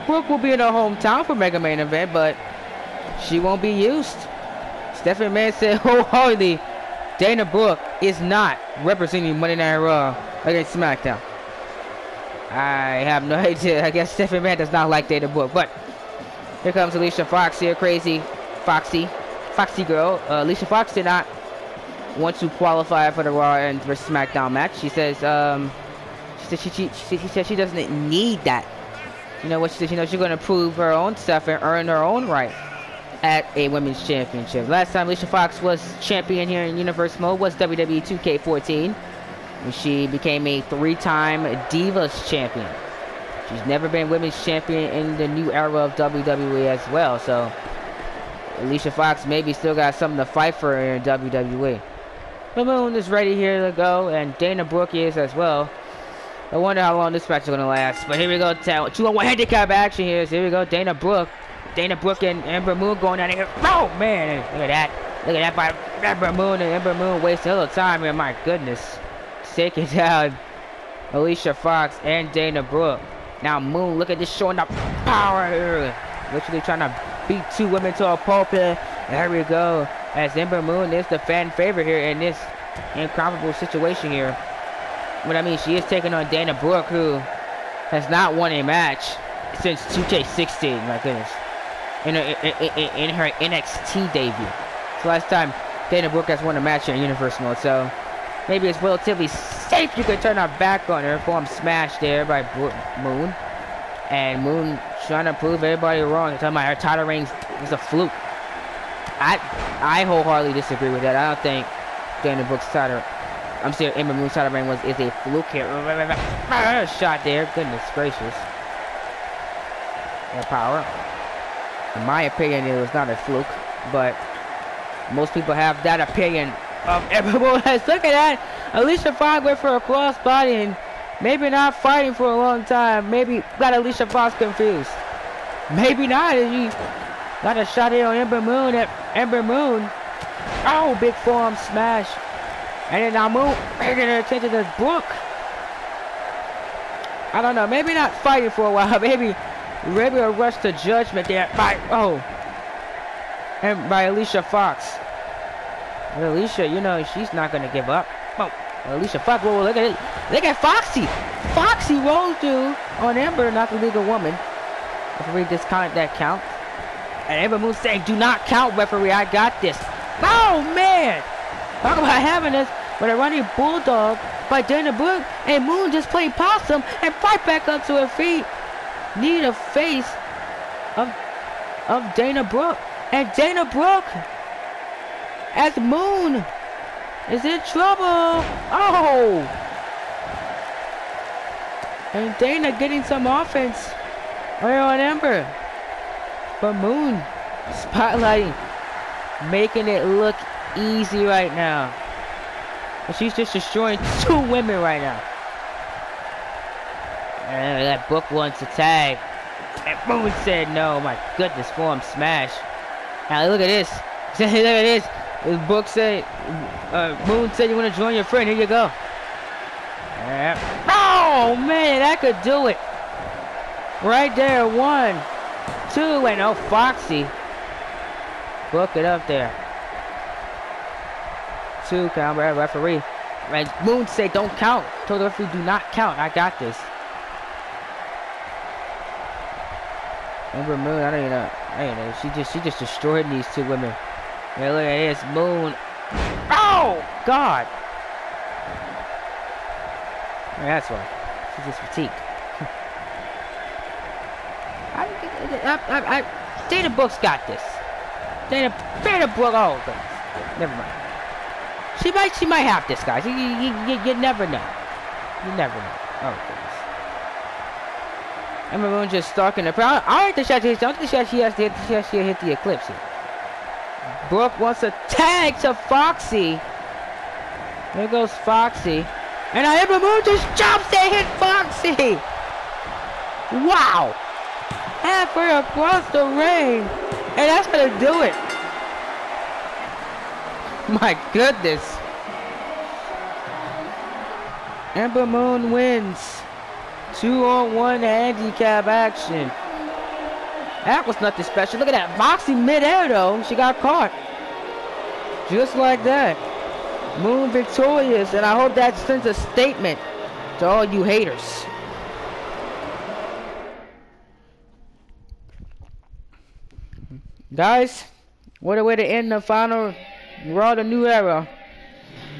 Speaker 1: Brooke will be in her hometown for Mega Main Event, but she won't be used. Stephanie McMahon said wholeheartedly Dana Brooke is not representing Monday Night Raw against SmackDown. I have no idea. I guess Stephanie McMahon does not like Dana Brooke. But here comes Alicia Fox here, crazy Foxy girl. Alicia Fox did not want to qualify for the Raw and versus SmackDown match. She says she said she doesn't need that. You know what she says? You know, she's going to prove her own stuff and earn her own right at a women's championship. Last time Alicia Fox was champion here in Universe Mode was WWE 2K14, when she became a 3-time Divas champion. She's never been women's champion in the new era of WWE as well, so Alicia Fox maybe still got something to fight for in WWE. The Moon is ready here to go, and Dana Brooke is as well. I wonder how long this match is going to last, but here we go. 2-on-1 handicap action here. So here we go. Dana Brooke and Ember Moon going down here. Oh man, look at that by Ember Moon, and Ember Moon wasting a little time here. My goodness, taking down Alicia Fox and Dana Brooke. Now Moon, look at this, showing up power here, literally trying to beat two women to a pulp here. There we go, as Ember Moon is the fan favorite here in this incomparable situation here. What I mean, she is taking on Dana Brooke, who has not won a match since 2K16. My goodness. In her NXT debut. It's the last time Dana Brooke has won a match in Universe Mode, so maybe it's relatively safe you could turn our back on her. Form smashed there by Moon. And Moon trying to prove everybody wrong. They're talking about her title reign is a fluke. I wholeheartedly disagree with that. I don't think Dana Brooke's title, I'm saying Ember Moon's title reign is a fluke here. Shot there. Goodness gracious. That power. In my opinion, it was not a fluke, but most people have that opinion of Ember Moon. Look at that. Alicia Fox went for a crossbody and maybe not fighting for a long time. Maybe got Alicia Fox confused. Maybe not. She got a shot here on Ember Moon. Ember Moon. Oh, big forearm smash. And then now Moon making her attention to Brooke. I don't know. Maybe not fighting for a while. Maybe a rush to judgment there by Alicia Fox. But Alicia, you know, she's not gonna give up. Oh, Alicia Fox. Whoa, look at it. Look at Foxy. Foxy rolls through on Ember, not the legal woman. Referee discounted that count. And Ember Moon saying, "Do not count, referee. I got this." Oh man! Talk about having this with a running bulldog by Dana Brooke, and Moon just played possum and fight back up to her feet. Knee to face of Dana Brooke. And Dana Brooke, as Moon, is in trouble. Oh! And Dana getting some offense right on Ember. But Moon spotlighting, making it look easy right now. And she's just destroying 2 women right now. And that Brooke wants a tag. And Moon said no. My goodness, form smash. Now look at this. Look at this. Brooke said, Moon said, you want to join your friend? Here you go. Oh man, that could do it. Right there, 1, 2, and oh, Foxy. Book it up there. 2 count, referee. And Moon said, don't count. Told the referee, do not count. I got this. Ember Moon, I don't even know. She just destroyed these 2 women. Yeah, look at this, Moon. Oh God. Yeah, that's why. She's just fatigued. Dana Brooke's got this. Dana Brooke. Oh, goodness. Never mind. She might have this, guys. You never know. You never know. Oh goodness. Ember Moon just stalking the crowd. I don't think she has to hit the Eclipse here. Brooke wants a tag to Foxy. There goes Foxy. And now Ember Moon just jumps and hit Foxy. Wow. Halfway across the ring. And that's gonna do it. My goodness. Ember Moon wins. 2-on-1 handicap action. That was nothing special. Look at that. Foxy midair though. She got caught. Just like that. Moon victorious. And I hope that sends a statement to all you haters. Guys, what a way to end the final Raw the New Era.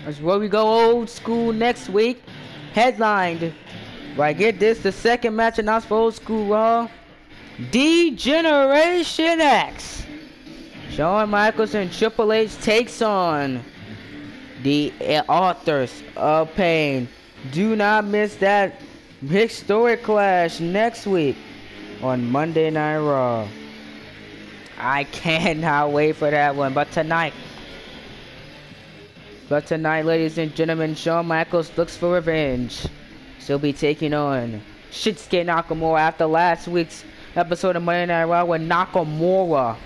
Speaker 1: That's where we go old school next week. Headlined by, get this, the second match announced for Old School Raw. D-Generation X. Shawn Michaels and Triple H takes on the Authors of Pain. Do not miss that historic clash next week on Monday Night Raw. I cannot wait for that one. But tonight, ladies and gentlemen, Shawn Michaels looks for revenge. She'll be taking on Shinsuke Nakamura after last week's episode of Monday Night Raw, where Nakamura,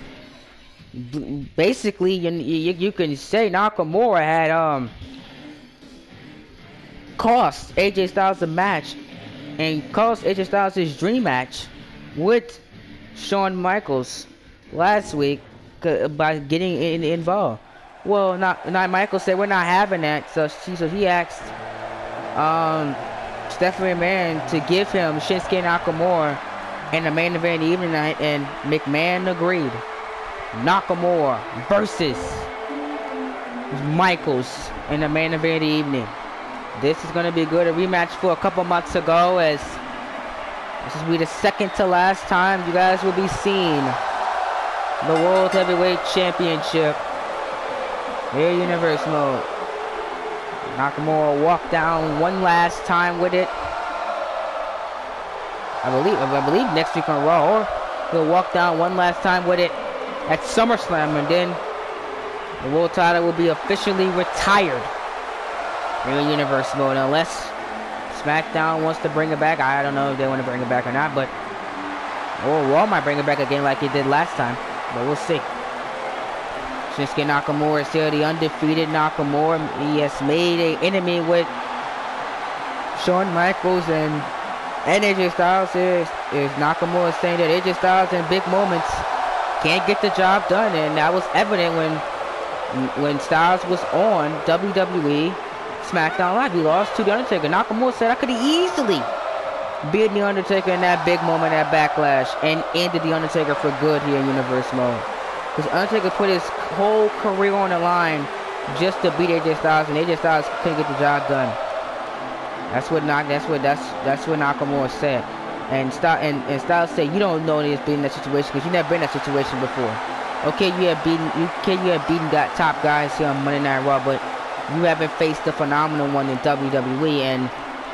Speaker 1: basically, you can say Nakamura had cost AJ Styles the match and cost AJ Styles his dream match with Shawn Michaels last week by getting involved. Well, not Michaels said we're not having that, so he asked Stephanie McMahon to give him Shinsuke Nakamura in the main event of the evening night, and McMahon agreed. Nakamura versus Michaels in the main event of the evening. This is going to be good. A rematch for a couple months ago, as this will be the second to last time you guys will be seeing the World Heavyweight Championship here, Universe Mode. Nakamura walked down one last time with it. I believe next week on Raw, or he'll walk down one last time with it at SummerSlam, and then the world title will be officially retired here in Universe Mode, unless SmackDown wants to bring it back. I don't know if they want to bring it back or not, but or Raw might bring it back again like it did last time, but we'll see. Shinsuke Nakamura is still the undefeated Nakamura. He has made an enemy with Shawn Michaels and AJ Styles. Is Nakamura saying that AJ Styles in big moments can't get the job done, and that was evident when Styles was on WWE SmackDown Live. He lost to The Undertaker. Nakamura said, I could easily beat The Undertaker in that big moment at Backlash and ended The Undertaker for good here in Universe Mode. Because Undertaker put his whole career on the line just to beat AJ Styles, and AJ Styles couldn't get the job done. That's what Nakamura said. And Styles say, you don't know this being in that situation because you never been in that situation before. Okay, you have beaten top guys here on Monday Night Raw, but you haven't faced the phenomenal one in WWE, and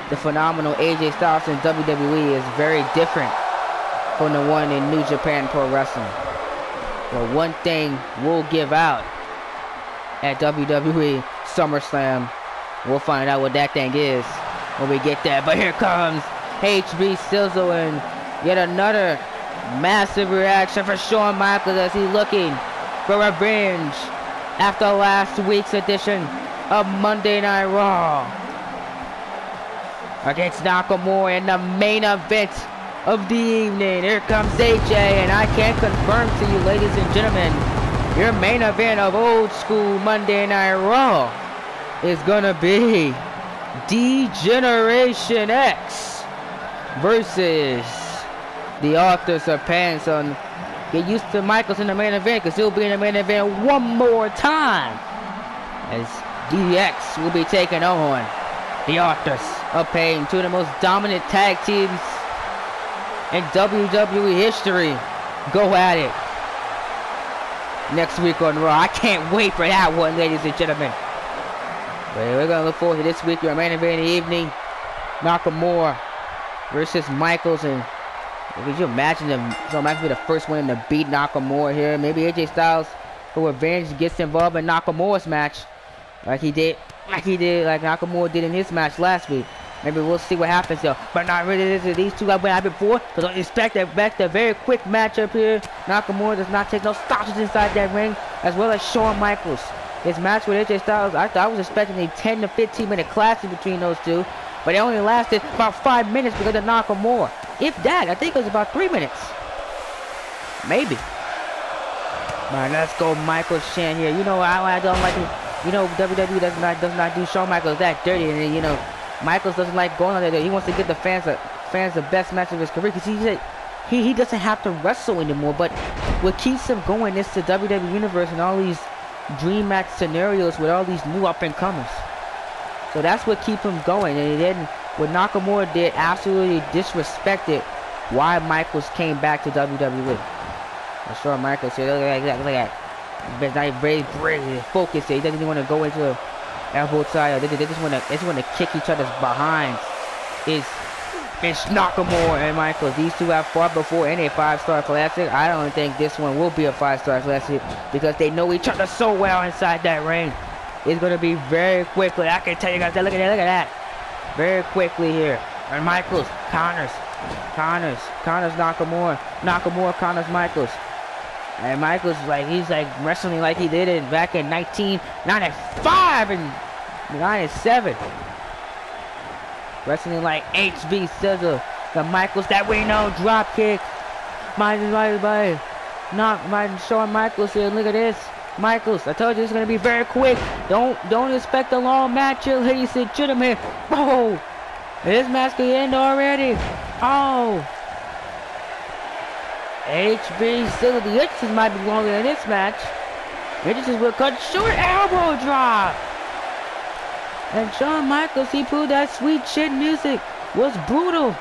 Speaker 1: the phenomenal AJ Styles in WWE is very different from the one in New Japan Pro Wrestling. But one thing we'll give out at WWE SummerSlam, we'll find out what that thing is when we get there. But here comes HB Sizzle, and yet another massive reaction for Shawn Michaels as he's looking for revenge after last week's edition of Monday Night Raw against Nakamura in the main event of the evening. Here comes AJ, and I can confirm to you, ladies and gentlemen, your main event of old school Monday Night Raw is gonna be D-Generation X versus the Authors of Pain. So get used to Michaels in the main event, because he'll be in the main event one more time, as DX will be taking on the Authors of Pain, two of the most dominant tag teams in WWE history. Go at it next week on Raw. I can't wait for that one, ladies and gentlemen. But we're gonna look forward to this week, your main event in the evening, Nakamura versus Michaels. And could you imagine them? So Michaels be the first one to beat Nakamura here. Maybe AJ Styles for revenge gets involved in Nakamura's match, like Nakamura did in his match last week. Maybe we'll see what happens though. But not really. These two have been out before, because I expect a very quick matchup here. Nakamura does not take no stoppages inside that ring, as well as Shawn Michaels. His match with AJ Styles, I was expecting a 10 to 15 minute clash between those two, but it only lasted about 5 minutes because of Nakamura. If that, I think it was about 3 minutes. Maybe. Alright, let's go Michaels chant here. You know, I don't like it. You know, WWE does not do Shawn Michaels that dirty, and you know, Michaels doesn't like going on there. He wants to get the fans the best match of his career, because he doesn't have to wrestle anymore. But what keeps him going is the WWE Universe and all these dream match scenarios with all these new up and comers. So that's what keeps him going. And then what Nakamura did absolutely disrespected why Michaels came back to WWE. I'm sure Michaels said, look at that. But now he's very focused here. He doesn't even want to go into an elbow tie. They just want to kick each other's behinds. It's Nakamura and Michaels. These two have fought before in a 5-star classic. I don't think this one will be a 5-star classic, because they know each other so well inside that ring. It's going to be very quickly. I can tell you guys that. Look at that. Very quickly here. And Michaels counters Nakamura. Nakamura counters Michaels. And Michaels he's wrestling like he did it back in 1995 and 97. Wrestling like HB Sizzle. The Michaels that we know, drop kick. Shawn Michaels here. Look at this. Michaels, I told you it's gonna be very quick. Don't expect a long match here, ladies and gentlemen. Oh, this match could end already. Oh, HB Sizzle, the entrances might be longer than this match. Entrances will cut short. Elbow drop. And Shawn Michaels, he proved that sweet chin music was brutal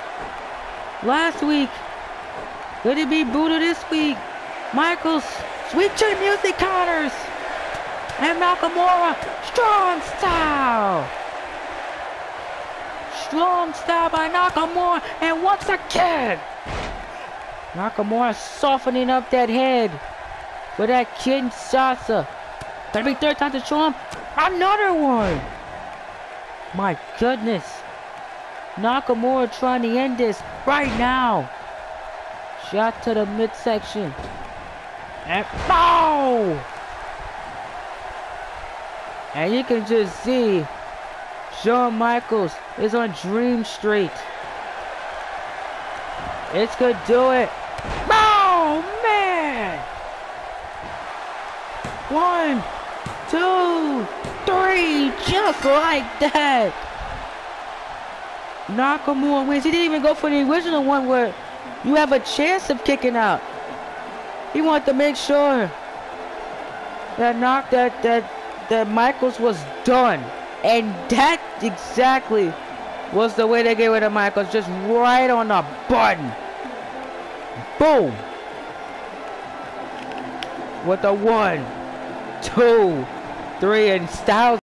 Speaker 1: last week. Could it be brutal this week? Michaels, sweet chin music counters. And Nakamura, strong style. Strong style by Nakamura. And once again, Nakamura softening up that head for that Kinshasa. Gonna be third time to show him. Another one. My goodness. Nakamura trying to end this right now. Shot to the midsection. And bow! And you can just see Shawn Michaels is on Dream Street. It's gonna do it. Oh man! 1, 2, 3, just like that. Nakamura wins. He didn't even go for the original one where you have a chance of kicking out. He wanted to make sure that Michaels was done, and that's exactly was the way they get rid of Michaels. Just right on the button. Boom. With a 1, 2, 3, and Styles